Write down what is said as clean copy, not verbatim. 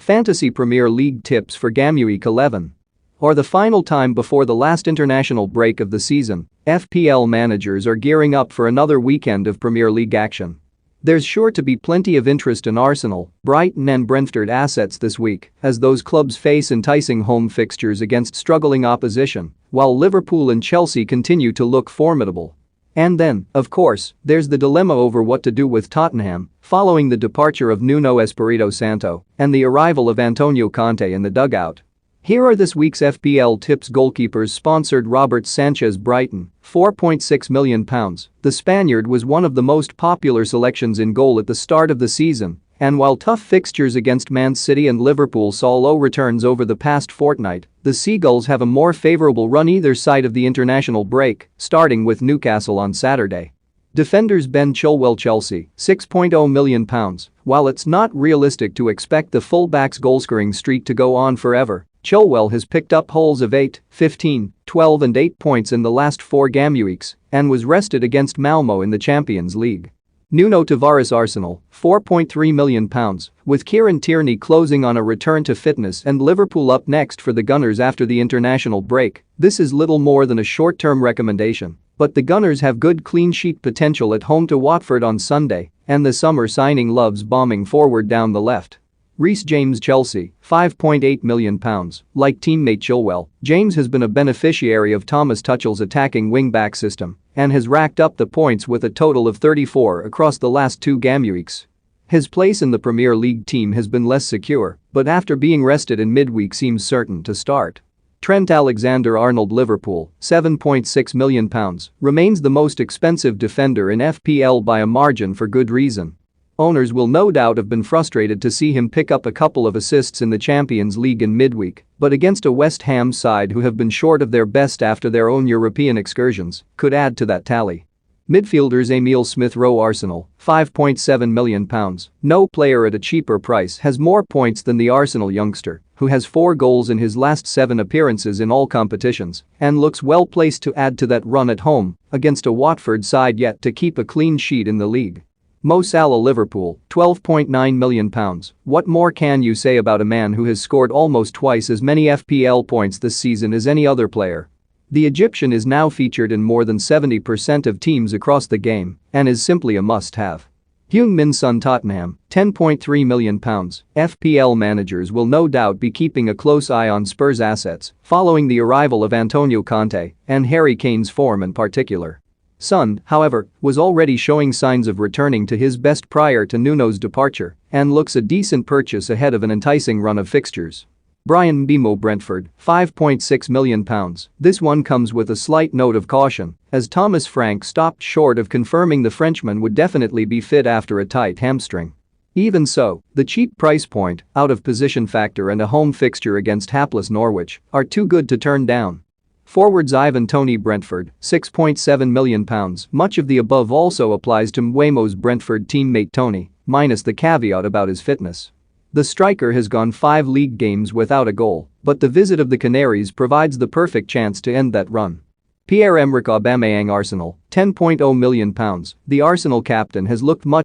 Fantasy Premier League tips for gameweek 11. Or the final time before the last international break of the season, FPL managers are gearing up for another weekend of Premier League action. There's sure to be plenty of interest in Arsenal, Brighton and Brentford assets this week as those clubs face enticing home fixtures against struggling opposition, while Liverpool and Chelsea continue to look formidable. And then, of course, there's the dilemma over what to do with Tottenham following the departure of Nuno Espirito Santo and the arrival of Antonio Conte in the dugout. Here are this week's FPL tips. Goalkeepers sponsored. Robert Sanchez, Brighton, £4.6 million. The Spaniard was one of the most popular selections in goal at the start of the season, and while tough fixtures against Man City and Liverpool saw low returns over the past fortnight, the Seagulls have a more favourable run either side of the international break, starting with Newcastle on Saturday. Defenders. Ben Chilwell, Chelsea, £6.0 million. While it's not realistic to expect the fullback's goalscoring streak to go on forever, Chilwell has picked up holes of 8, 15, 12 and 8 points in the last 4 gameweeks and was rested against Malmo in the Champions League. Nuno Tavares, Arsenal, £4.3 million, with Kieran Tierney closing on a return to fitness and Liverpool up next for the Gunners after the international break. This is little more than a short-term recommendation, but the Gunners have good clean sheet potential at home to Watford on Sunday, and the summer signing loves bombing forward down the left. Reece James, Chelsea, £5.8 million. Like teammate Chilwell, James has been a beneficiary of Thomas Tuchel's attacking wing-back system and has racked up the points with a total of 34 across the last 2 gameweeks. His place in the Premier League team has been less secure, but after being rested in midweek seems certain to start. Trent Alexander-Arnold, Liverpool, £7.6 million, remains the most expensive defender in FPL by a margin for good reason. Owners will no doubt have been frustrated to see him pick up a couple of assists in the Champions League in midweek, but against a West Ham side who have been short of their best after their own European excursions, could add to that tally. Midfielders. Emile Smith-Rowe, Arsenal, £5.7 million. No player at a cheaper price has more points than the Arsenal youngster, who has 4 goals in his last 7 appearances in all competitions and looks well placed to add to that run at home against a Watford side yet to keep a clean sheet in the league. Mo Salah, Liverpool, £12.9 million. What more can you say about a man who has scored almost twice as many FPL points this season as any other player? The Egyptian is now featured in more than 70% of teams across the game and is simply a must-have. Heung-min Son, Tottenham, £10.3 million. FPL managers will no doubt be keeping a close eye on Spurs assets following the arrival of Antonio Conte and Harry Kane's form in particular. Son, however, was already showing signs of returning to his best prior to Nuno's departure and looks a decent purchase ahead of an enticing run of fixtures. Brian Mbeumo, Brentford, £5.6 million. This one comes with a slight note of caution, as Thomas Frank stopped short of confirming the Frenchman would definitely be fit after a tight hamstring. Even so, the cheap price point, out-of-position factor and a home fixture against hapless Norwich are too good to turn down. Forwards. Ivan Toney, Brentford, £6.7 million. Much of the above also applies to Mbeumo's Brentford teammate Toney, minus the caveat about his fitness. The striker has gone 5 league games without a goal, but the visit of the Canaries provides the perfect chance to end that run. Pierre-Emerick Aubameyang, Arsenal, £10.0 million. The Arsenal captain has looked much